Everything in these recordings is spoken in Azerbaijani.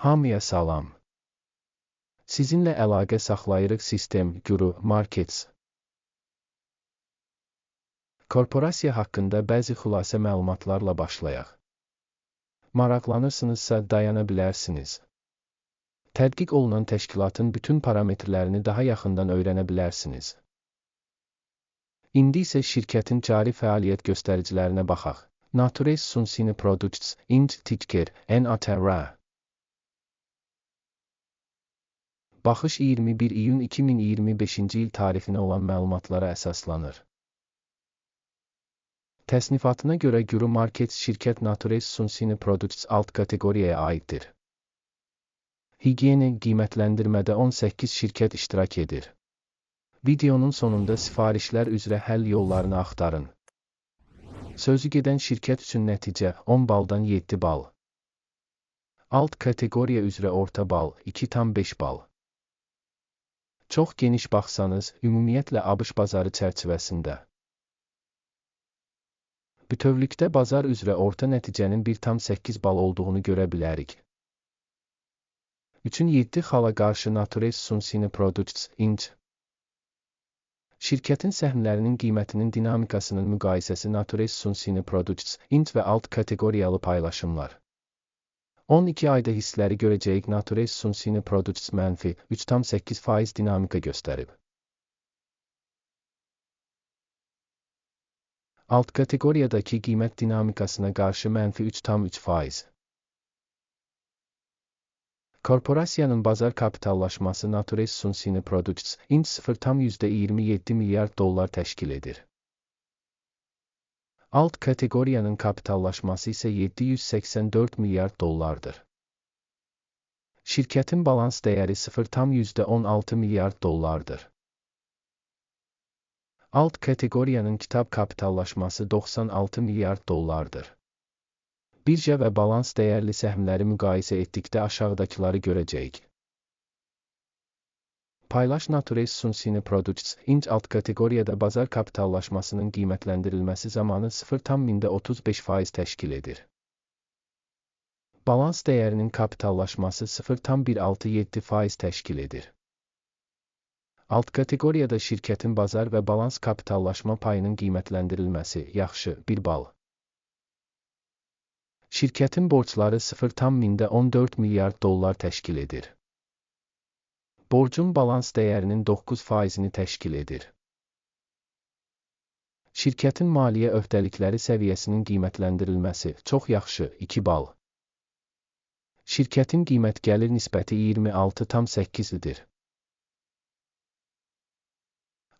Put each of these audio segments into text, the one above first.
Hamıya salam. Sizinlə əlaqə saxlayırıq Sistem Guru Markets. Korporasiya haqqında bəzi xülasə məlumatlarla başlayaq. Maraqlanırsınızsa dayana bilərsiniz. Tədqiq olunan təşkilatın bütün parametrlərini daha yaxından öyrənə bilərsiniz. İndi isə şirkətin cari fəaliyyət göstəricilərinə baxaq. Naturez Sunsini Products, Inc. Ticker, NATRA. Baxış 21 iyun 2025-ci il tarixinə olan məlumatlara əsaslanır. Təsnifatına görə Guru Markets şirkət Naturez Sunsini Products alt kateqoriyaya aiddir. Higiyeni qiymətləndirmədə 18 şirkət iştirak edir. Videonun sonunda sifarişlər üzrə həll yollarını axtarın. Sözü gedən şirkət üçün nəticə 10 baldan 7 bal. Alt kateqoriya üzrə orta bal 2,5 bal. Çox geniş baxsanız, ümumiyyətlə ABŞ bazarı çərçivəsində. Bütövlükdə bazar üzrə orta nəticənin 1,8 bal olduğunu görə bilərik. 3,7 xala qarşı Naturez Sunsini Products, Inc. Şirkətin səhmlərinin qiymətinin dinamikasının müqayisəsi Naturez Sunsini Products, Inc. və alt kateqoriyalı paylaşımlar. 12 ayda hissləri görəcəyik Naturez Sunsini Products mənfi 3,8% dinamika göstərib. Alt kateqoriyadakı qiymət dinamikasına qarşı mənfi 3,3%. Korporasiyanın bazar kapitallaşması Naturez Sunsini Products, Inc. 0,27 milyard dollar təşkil edir. Alt kateqoriyanın kapitallaşması isə 784 milyard dollardır. Şirkətin balans dəyəri 0,16 milyard dollardır. Alt kateqoriyanın kitab kapitallaşması 96 milyard dollardır. Birja və balans dəyərli səhmləri müqayisə etdikdə aşağıdakıları görəcəyik. Paylaş Naturez Sunsini Products, Inc. alt kateqoriyada bazar kapitallaşmasının qiymətləndirilməsi zamanı 0,35% təşkil edir. Balans dəyərinin kapitallaşması 0,167% təşkil edir. Alt kateqoriyada şirkətin bazar və balans kapitallaşma payının qiymətləndirilməsi yaxşı 1 bal. Şirkətin borcları 0,14 milyard dollar təşkil edir. Borcun balans dəyərinin 9%-ni təşkil edir. Şirkətin maliyyə öhdəlikləri səviyyəsinin qiymətləndirilməsi çox yaxşı 2 bal. Şirkətin qiymət-gəlir nisbəti 26,8-dir.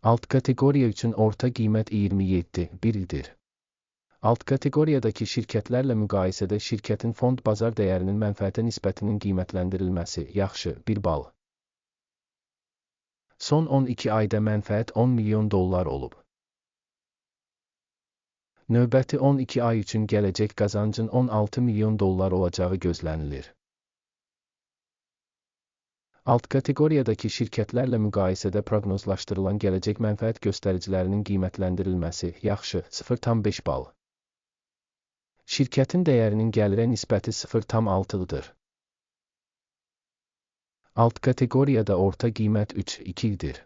Alt kateqoriya üçün orta qiymət 27,1-dir. Alt kateqoriyadakı şirkətlərlə müqayisədə şirkətin fond bazar dəyərinin mənfəətə nisbətinin qiymətləndirilməsi yaxşı 1 bal. Son 12 ayda mənfəət 10 milyon dollar olub. Növbəti 12 ay üçün gələcək qazancın 16 milyon dollar olacağı gözlənilir. Alt kateqoriyadakı şirkətlərlə müqayisədə proqnozlaşdırılan gələcək mənfəət göstəricilərinin qiymətləndirilməsi yaxşı 0,5 bal. Şirkətin dəyərinin gəlirə nisbəti 0,6-dır. Alt kateqoriyada orta qiymət 3,2-dir.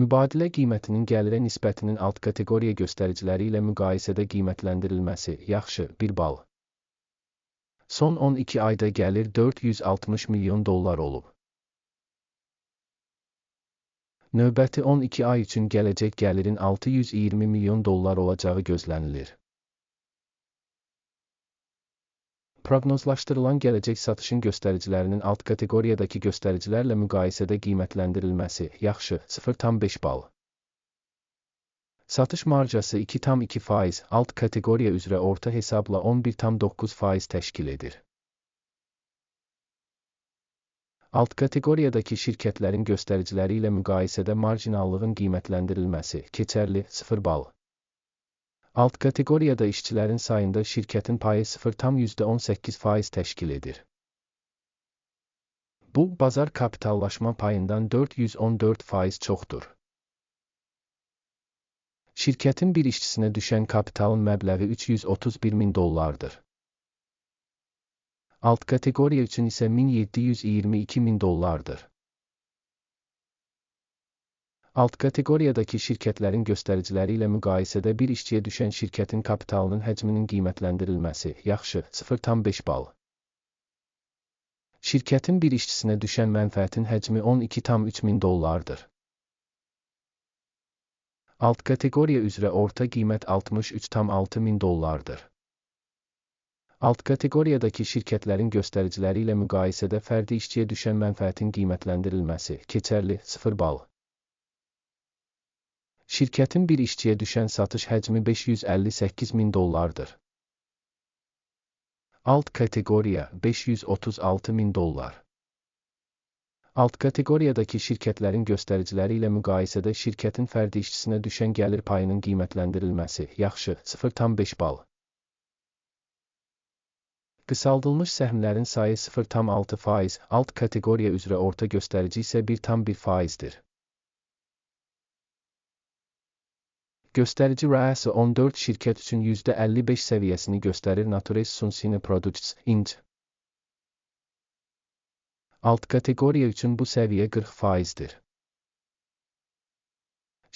Mübadilə qiymətinin gəlirə nisbətinin alt kateqoriya göstəriciləri ilə müqayisədə qiymətləndirilməsi yaxşı 1 bal. Son 12 ayda gəlir 460 milyon dollar olub. Növbəti 12 ay üçün gələcək gəlirin 620 milyon dollar olacağı gözlənilir. Proqnozlaşdırılan gələcək satışın göstəricilərinin alt kateqoriyadakı göstəricilərlə müqayisədə qiymətləndirilməsi yaxşı 0,5 bal. Satış marjası 2,2%, alt kateqoriya üzrə orta hesabla 11,9% təşkil edir. Alt kateqoriyadakı şirkətlərin göstəriciləri ilə müqayisədə marjinallığın qiymətləndirilməsi keçərli 0 bal. Alt kateqoriyada işçilərin sayında şirkətin payı 0,18% təşkil edir. Bu, bazar kapitallaşma payından 414% çoxdur. Şirkətin bir işçisinə düşən kapitalın məbləği 331 min dollardır. Alt kateqoriya üçün isə 1722.000 dollardır. Alt kateqoriyadakı şirkətlərin göstəriciləri ilə müqayisədə bir işçiyə düşən şirkətin kapitalının həcminin qiymətləndirilməsi, yaxşı, 0,5 bal. Şirkətin bir işçisinə düşən mənfəətin həcmi 12,3 min dollardır. Alt kateqoriya üzrə orta qiymət 63,6 min dollardır. Alt kateqoriyadakı şirkətlərin göstəriciləri ilə müqayisədə fərdi işçiyə düşən mənfəətin qiymətləndirilməsi, keçərli, 0 bal. Şirkətin bir işçiyə düşən satış həcmi 558 min dollardır. Alt kateqoriya 536 min dollar. Alt kateqoriyadakı şirkətlərin göstəriciləri ilə müqayisədə şirkətin fərdi işçisinə düşən gəlir payının qiymətləndirilməsi, yaxşı, 0,5 bal. Qısaldılmış səhmlərin sayı 0,6%, alt kateqoriya üzrə orta göstərici isə 1,1%dir. Göstərici rəası 14 şirkət üçün %55 səviyyəsini göstərir. Naturez Sunsine Products, Inc. Alt kateqoriya üçün bu səviyyə 40%dir.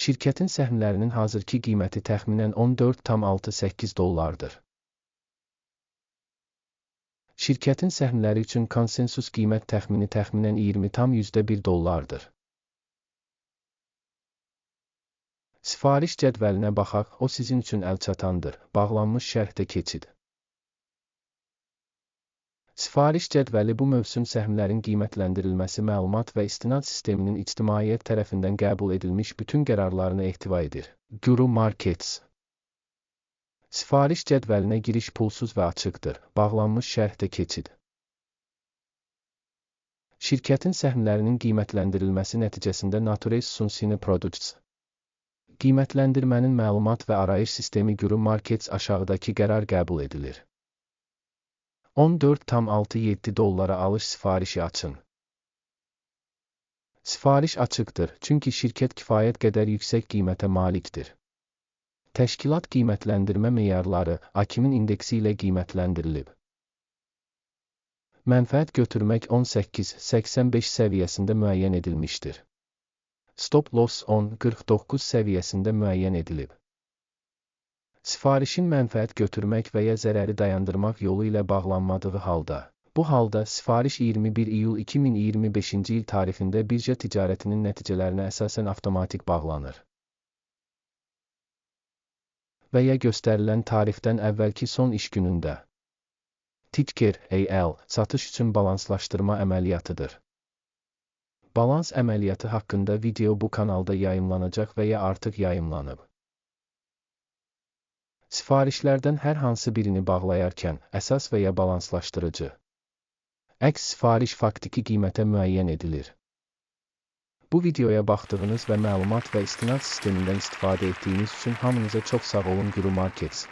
Şirkətin səhmlərinin hazırki qiyməti təxminən 14,68 dollardır. Şirkətin səhmləri üçün konsensus qiymət təxmini təxminən 20,1 dollardır. Sifariş cədvəlinə baxaq, o sizin üçün əlçatandır. Bağlanmış şərhdə keçid. Sifariş cədvəli bu mövsüm səhmlərin qiymətləndirilməsi məlumat və istinad sisteminin ictimaiyyət tərəfindən qəbul edilmiş bütün qərarlarını ehtiva edir. Guru Markets. Sifariş cədvəlinə giriş pulsuz və açıqdır. Bağlanmış şərhdə keçid. Şirkətin səhmlərinin qiymətləndirilməsi nəticəsində Naturez Sunsine Products. Qiymətləndirmənin məlumat və arayış sistemi Guru Markets aşağıdakı qərar qəbul edilir. 14,67 dollara alış sifarişi açın. Sifariş açıqdır, çünki şirkət kifayət qədər yüksək qiymətə malikdir. Təşkilat qiymətləndirmə meyarları AKİMin indeksi ilə qiymətləndirilib. Mənfəət götürmək 18,85 səviyyəsində müəyyən edilmişdir. Stop loss 10,49 səviyyəsində müəyyən edilib. Sifarişin mənfəət götürmək və ya zərəri dayandırmaq yolu ilə bağlanmadığı halda, bu halda sifariş 21 iyul 2025-ci il tarixində birja ticarətinin nəticələrinə əsasən avtomatik bağlanır. Və ya göstərilən tarixdən əvvəlki son iş günündə. Ticker AL satış üçün balanslaşdırma əməliyyatıdır. Balans əməliyyatı haqqında video bu kanalda yayımlanacaq və ya artıq yayımlanıb. Sifarişlərdən hər hansı birini bağlayarkən, əsas və ya balanslaşdırıcı. Əks sifariş faktiki qiymətə müəyyən edilir. Bu videoya baxdığınız və məlumat və istinad sistemindən istifadə etdiyiniz üçün hamınıza çox sağ olun. Guru Markets.